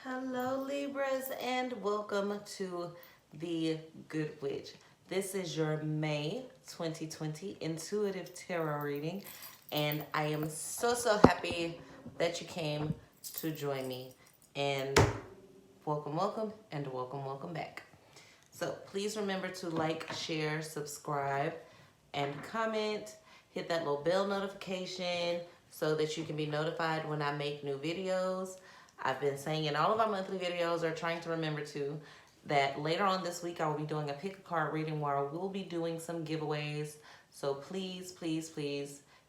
Hello Libras and welcome to the Good Witch. This is your May 2020 intuitive tarot reading and I am so happy that you came to join me, and welcome back. So please remember to like, share, subscribe, and comment. Hit that little bell notification so that you can be notified when I make new videos. I've been saying in all of our monthly videos, or trying to remember to, that later on this week I will be doing a pick a card reading where I will be doing some giveaways. So please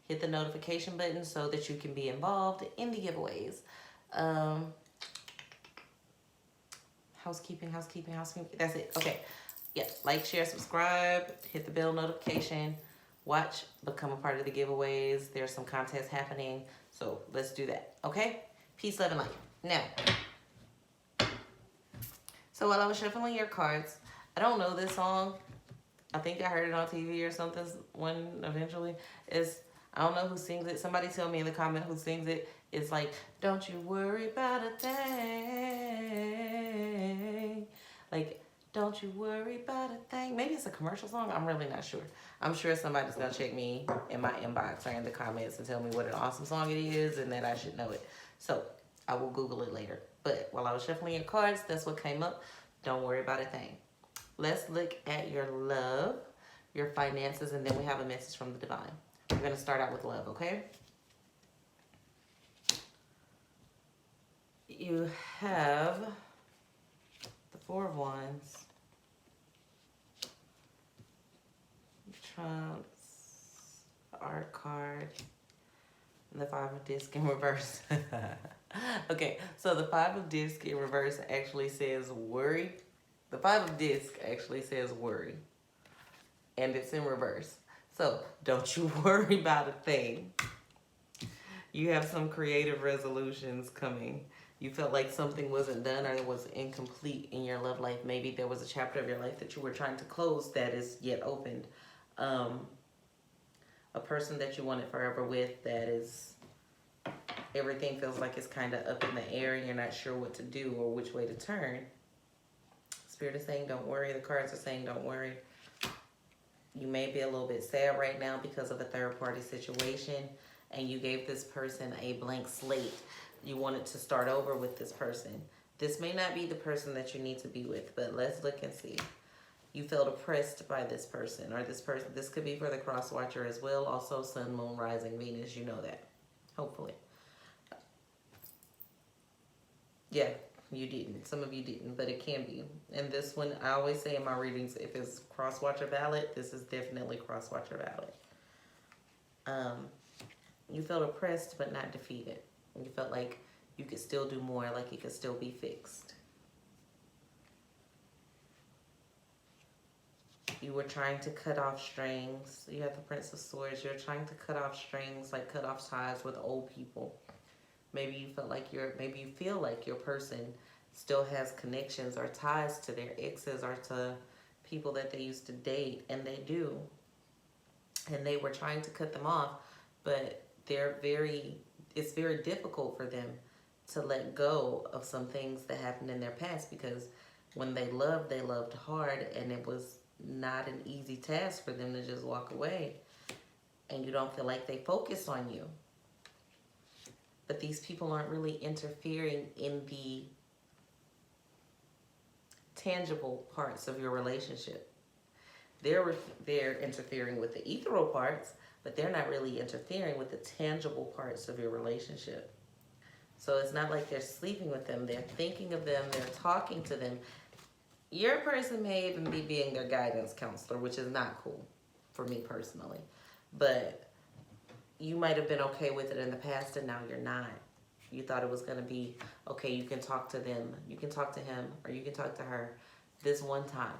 hit the notification button so that you can be involved in the giveaways. Housekeeping. That's it. Okay. Yeah. Like, share, subscribe, hit the bell notification, watch, become a part of the giveaways. There's some contests happening. So let's do that. Okay? Peace, love, and light. Now, so while I was shuffling your cards, I don't know this song. I think I heard it on TV or something eventually. I don't know who sings it. Somebody tell me in the comment who sings it. It's like, don't you worry about a thing. Like, don't you worry about a thing. Maybe it's a commercial song. I'm really not sure. I'm sure somebody's going to check me in my inbox or in the comments and tell me what an awesome song it is and that I should know it. So I will Google it later. But while I was shuffling your cards, that's what came up. Don't worry about a thing. Let's look at your love, your finances, and then we have a message from the divine. We're going to start out with love, okay? You have the Four of Wands, Trumps, the Art card, and the Five of Discs in reverse. Okay, so the Five of Discs in reverse actually says worry. The Five of Discs actually says worry, and it's in reverse. So don't you worry about a thing. You have some creative resolutions coming. You felt like something wasn't done or it was incomplete in your love life. Maybe there was a chapter of your life that you were trying to close that is yet opened. A person that you wanted forever with that is, everything feels like it's kind of up in the air and you're not sure what to do or which way to turn. Spirit is saying don't worry. The cards are saying don't worry. You may be a little bit sad right now because of a third-party situation, and you gave this person a blank slate. You wanted to start over with this person. This may not be the person that you need to be with, but let's look and see. You felt oppressed by this person, or this person. This could be for the cross watcher as well. Also, Sun, Moon, Rising, Venus. You know that, hopefully. Yeah. You didn't. Some of you didn't, but it can be. And this one, I always say in my readings, if it's cross-watcher valid, this is definitely cross-watcher valid. You felt oppressed but not defeated. You felt like you could still do more, like it could still be fixed. You were trying to cut off strings. You have the Prince of Swords. You're trying to cut off strings, like cut off ties with old people. Maybe you feel like your person still has connections or ties to their exes or to people that they used to date, and they do. And they were trying to cut them off, but it's very difficult for them to let go of some things that happened in their past, because when they loved hard, and it was not an easy task for them to just walk away. And you don't feel like they focus on you. But these people aren't really interfering in the tangible parts of your relationship. They're interfering with the ethereal parts, but they're not really interfering with the tangible parts of your relationship. So it's not like they're sleeping with them. They're thinking of them. They're talking to them. Your person may even be being their guidance counselor, which is not cool for me personally. But you might have been okay with it in the past, and now you're not. You thought it was going to be, okay, you can talk to them, you can talk to him, or you can talk to her this one time.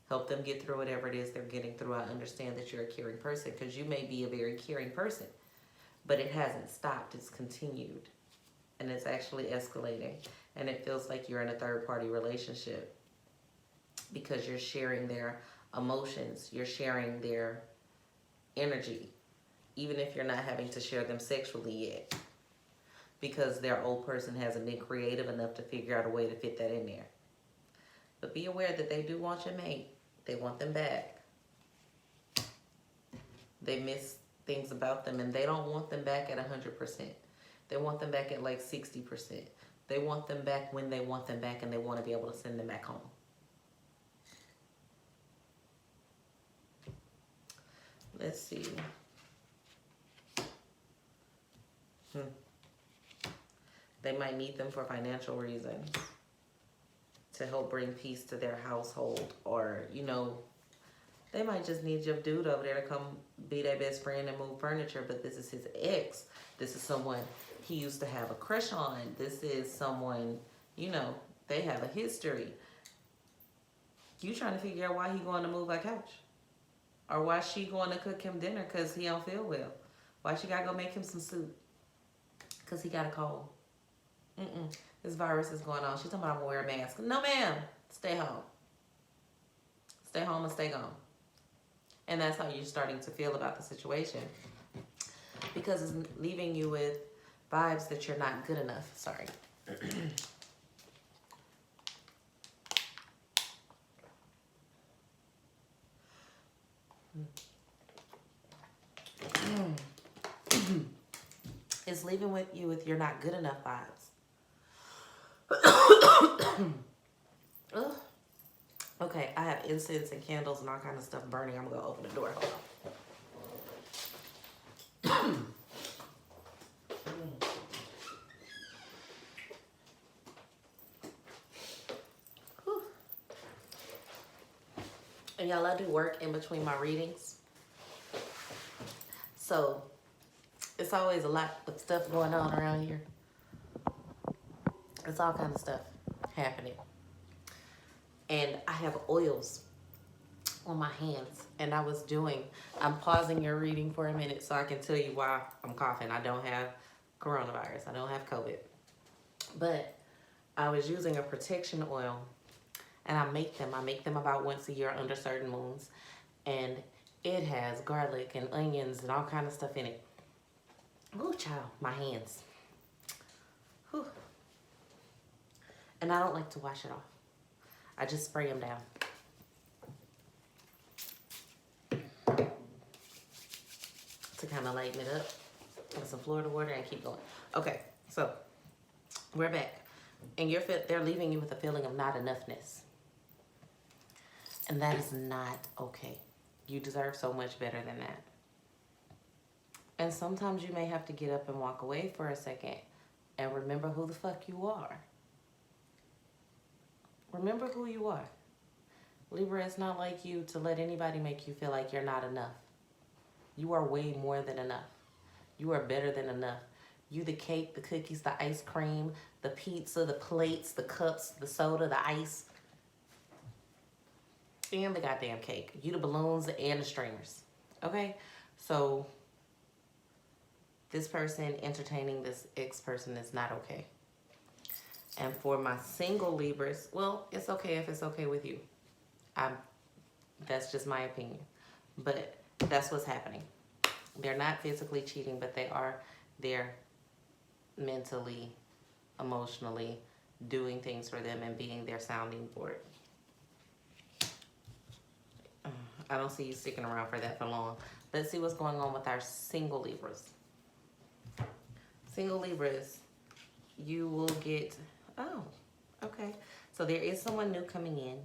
Help them get through whatever it is they're getting through. I understand that you're a caring person, because you may be a very caring person, but it hasn't stopped. It's continued, and it's actually escalating, and it feels like you're in a third-party relationship because you're sharing their emotions, you're sharing their energy, even if you're not having to share them sexually yet. because their old person hasn't been creative enough to figure out a way to fit that in there. But be aware that they do want your mate. They want them back. They miss things about them, and they don't want them back at 100%. They want them back at like 60%. They want them back when they want them back, and they want to be able to send them back home. Let's see. They might need them for financial reasons, to help bring peace to their household, or, you know, they might just need your dude over there to come be their best friend and move furniture, but this is his ex. This is someone he used to have a crush on. This is someone, you know, they have a history. You trying to figure out why he going to move our couch? Or why she going to cook him dinner because he don't feel well? Why she got to go make him some soup? Because he got a cold. This virus is going on. She's talking about I'm going to wear a mask. No, ma'am. Stay home. Stay home and stay gone. And that's how you're starting to feel about the situation. Because it's leaving you with vibes that you're not good enough. Sorry. It's leaving with you with you're not good enough vibes. Okay, I have incense and candles and all kind of stuff burning. I'm gonna open the door. Hold on. And y'all, I do work in between my readings. So it's always a lot of stuff going on around here. It's all kind of stuff happening. And I have oils on my hands. And I'm pausing your reading for a minute so I can tell you why I'm coughing. I don't have coronavirus. I don't have COVID. But I was using a protection oil, and I make them about once a year under certain moons. And it has garlic and onions and all kind of stuff in it. Oh, child, my hands. Whew. And I don't like to wash it off. I just spray them down. To kind of lighten it up with some Florida water and keep going. Okay, so we're back. And they're leaving you with a feeling of not enoughness. And that is not okay. You deserve so much better than that. And sometimes you may have to get up and walk away for a second and remember who the fuck you are. Remember who you are. Libra, it's not like you to let anybody make you feel like you're not enough. You are way more than enough. You are better than enough. You the cake, the cookies, the ice cream, the pizza, the plates, the cups, the soda, the ice, and the goddamn cake. You the balloons and the streamers. Okay? So this person entertaining this ex-person is not okay. And for my single Libras, well, it's okay if it's okay with you. That's just my opinion. But that's what's happening. They're not physically cheating, but they're mentally, emotionally doing things for them and being their sounding board. I don't see you sticking around for that for long. Let's see what's going on with our single Libras. Single Libras, you will get... Oh, okay. So there is someone new coming in.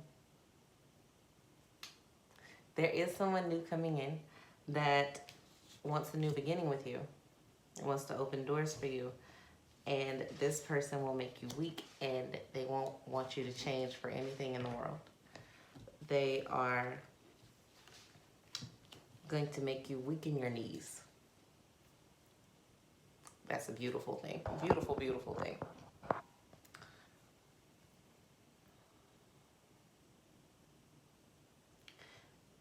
There is someone new coming in that wants a new beginning with you. Wants to open doors for you. And this person will make you weak, and they won't want you to change for anything in the world. They are going to make you weaken your knees. That's a beautiful thing. Beautiful, beautiful thing.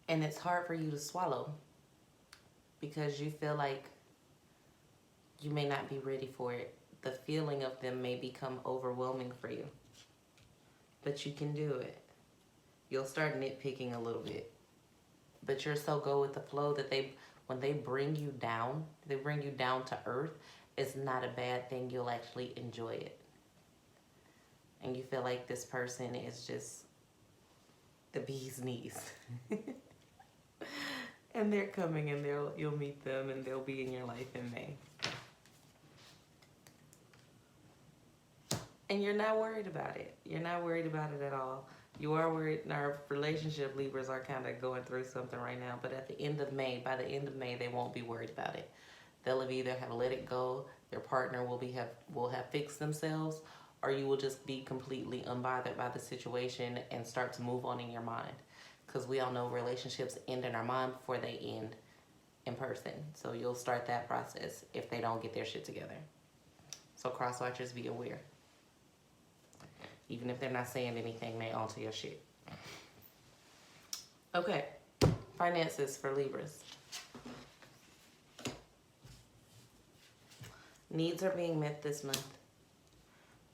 And it's hard for you to swallow because you feel like you may not be ready for it. The feeling of them may become overwhelming for you. But you can do it. You'll start nitpicking a little bit. But you're so go with the flow that when they bring you down to earth, it's not a bad thing. You'll actually enjoy it. And you feel like this person is just the bee's knees. And they're coming, and you'll meet them, and they'll be in your life in May. And you're not worried about it. You're not worried about it at all. You are worried. Our relationship Libras are kind of going through something right now, but at the end of May, by the end of May, they won't be worried about it. They'll either have let it go, their partner will have fixed themselves, or you will just be completely unbothered by the situation and start to move on in your mind. Because we all know relationships end in our mind before they end in person. So you'll start that process if they don't get their shit together. So cross watchers, be aware. Even if they're not saying anything, they onto your shit. Okay, finances for Libras. Needs are being met this month.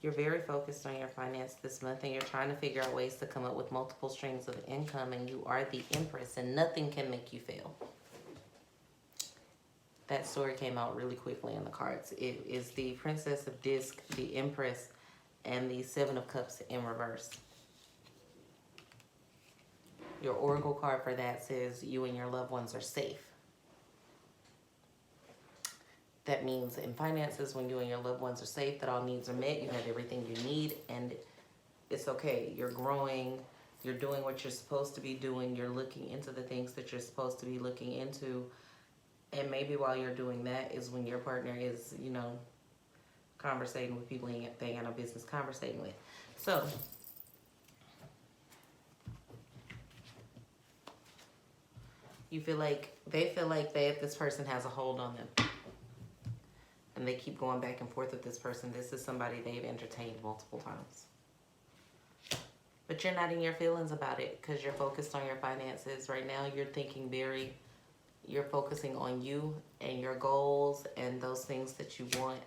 You're very focused on your finance this month, and you're trying to figure out ways to come up with multiple streams of income, and you are the Empress, and nothing can make you fail. That story came out really quickly in the cards. It is the Princess of Disc, the Empress, and the Seven of Cups in reverse. Your oracle card for that says you and your loved ones are safe. That means in finances, when you and your loved ones are safe, that all needs are met, you have everything you need, and it's okay. You're growing, you're doing what you're supposed to be doing, you're looking into the things that you're supposed to be looking into, and maybe while you're doing that is when your partner is, you know, conversating with people they ain't got no business conversating with. So, they feel like this person has a hold on them. And they keep going back and forth with this person. This is somebody they've entertained multiple times. But you're not in your feelings about it because you're focused on your finances. Right now, you're focusing on you and your goals and those things that you want,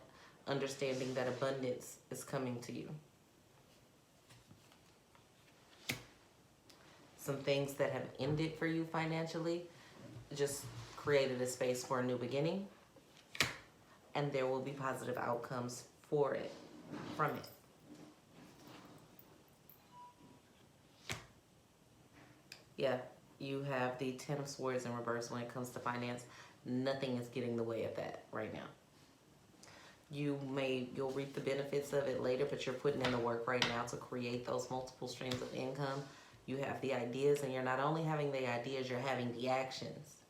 understanding that abundance is coming to you. Some things that have ended for you financially just created a space for a new beginning. And there will be positive outcomes from it. Yeah, you have the Ten of Swords in reverse when it comes to finance. Nothing is getting in the way of that right now. You'll reap the benefits of it later, but you're putting in the work right now to create those multiple streams of income. You have the ideas, and you're not only having the ideas, you're having the actions.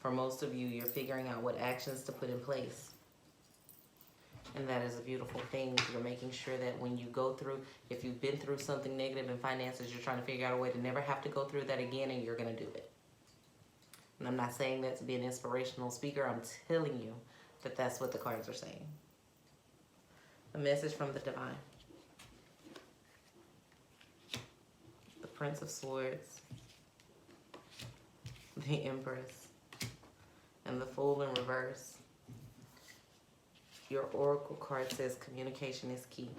For most of you, you're figuring out what actions to put in place. And that is a beautiful thing. You're making sure that when you go through, if you've been through something negative in finances, you're trying to figure out a way to never have to go through that again, and you're going to do it. And I'm not saying that to be an inspirational speaker. I'm telling you that that's what the cards are saying. A message from the divine. The Prince of Swords, the Empress, and the Fool in reverse. Your oracle card says communication is key.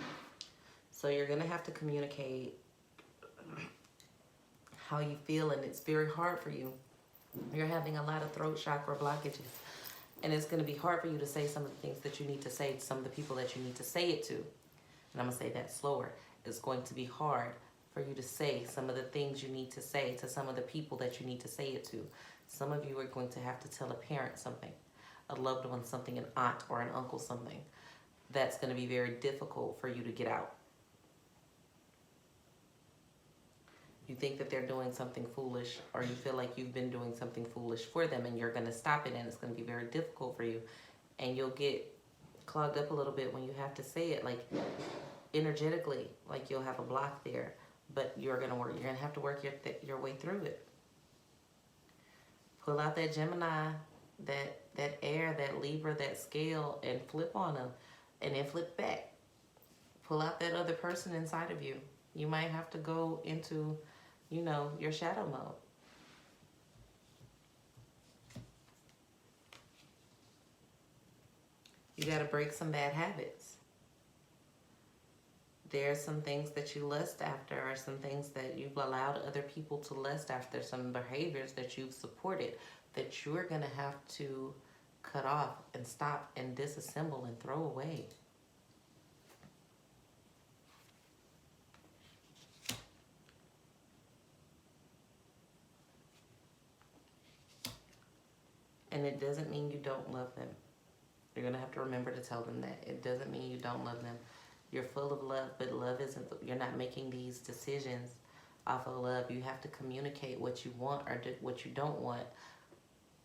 So you're going to have to communicate how you feel, and it's very hard for you. You're having a lot of throat chakra blockages, and it's going to be hard for you to say some of the things that you need to say to some of the people that you need to say it to. And I'm going to say that slower. It's going to be hard for you to say some of the things you need to say to some of the people that you need to say it to. Some of you are going to have to tell a parent something, a loved one something, an aunt or an uncle something. That's going to be very difficult for you to get out. You think that they're doing something foolish, or you feel like you've been doing something foolish for them, and you're going to stop it, and it's going to be very difficult for you. And you'll get clogged up a little bit when you have to say it, like energetically, like you'll have a block there. But you're going to have to work your way through it. Pull out that Gemini, that air, that Libra, that scale, and flip on them, and then flip back. Pull out that other person inside of you. You might have to go into, your shadow mode. You got to break some bad habits. There's some things that you lust after, or some things that you've allowed other people to lust after, some behaviors that you've supported, that you're going to have to cut off and stop and disassemble and throw away. And it doesn't mean you don't love them. You're going to have to remember to tell them that. It doesn't mean you don't love them. You're full of love, but love isn't, you're not making these decisions off of love. You have to communicate what you want or what you don't want,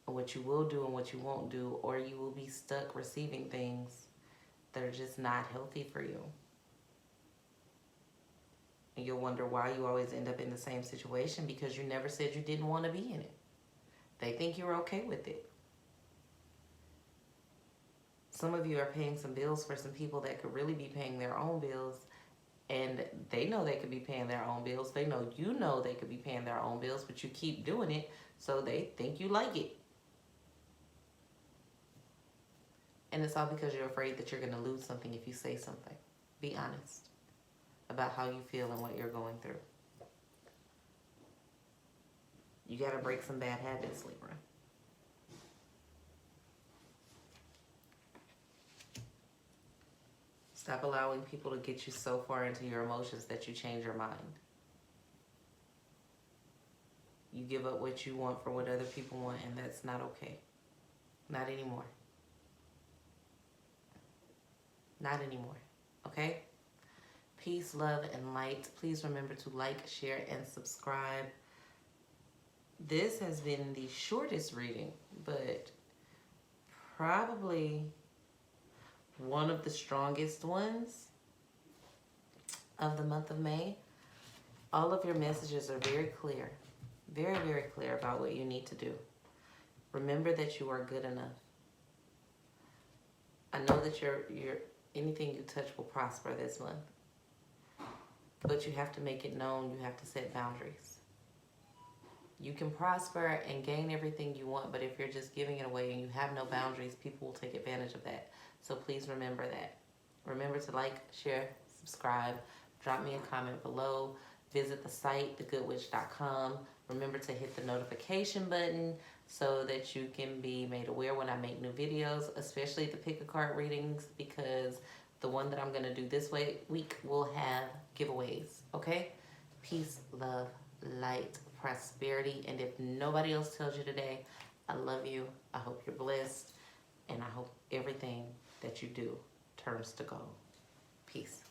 or what you will do and what you won't do, or you will be stuck receiving things that are just not healthy for you. And you'll wonder why you always end up in the same situation, because you never said you didn't want to be in it. They think you're okay with it. Some of you are paying some bills for some people that could really be paying their own bills, and they know they could be paying their own bills. They know you know they could be paying their own bills, but you keep doing it, so they think you like it. And it's all because you're afraid that you're going to lose something if you say something. Be honest about how you feel and what you're going through. You got to break some bad habits, Libra. Stop allowing people to get you so far into your emotions that you change your mind. You give up what you want for what other people want, and that's not okay. Not anymore. Not anymore. Okay? Peace, love, and light. Please remember to like, share, and subscribe. This has been the shortest reading, but probably one of the strongest ones of the month of May. All of your messages are very clear. Very, very clear about what you need to do. Remember that you are good enough. I know that anything you touch will prosper this month. But you have to make it known. You have to set boundaries. You can prosper and gain everything you want, but if you're just giving it away and you have no boundaries, people will take advantage of that. So please remember that. Remember to like, share, subscribe. Drop me a comment below. Visit the site, thgoodwitch.com. Remember to hit the notification button so that you can be made aware when I make new videos, especially the pick a card readings, because the one that I'm going to do this week will have giveaways, okay? Peace, love, light, prosperity. And if nobody else tells you today, I love you. I hope you're blessed. And I hope everything that you do turns to gold. Peace.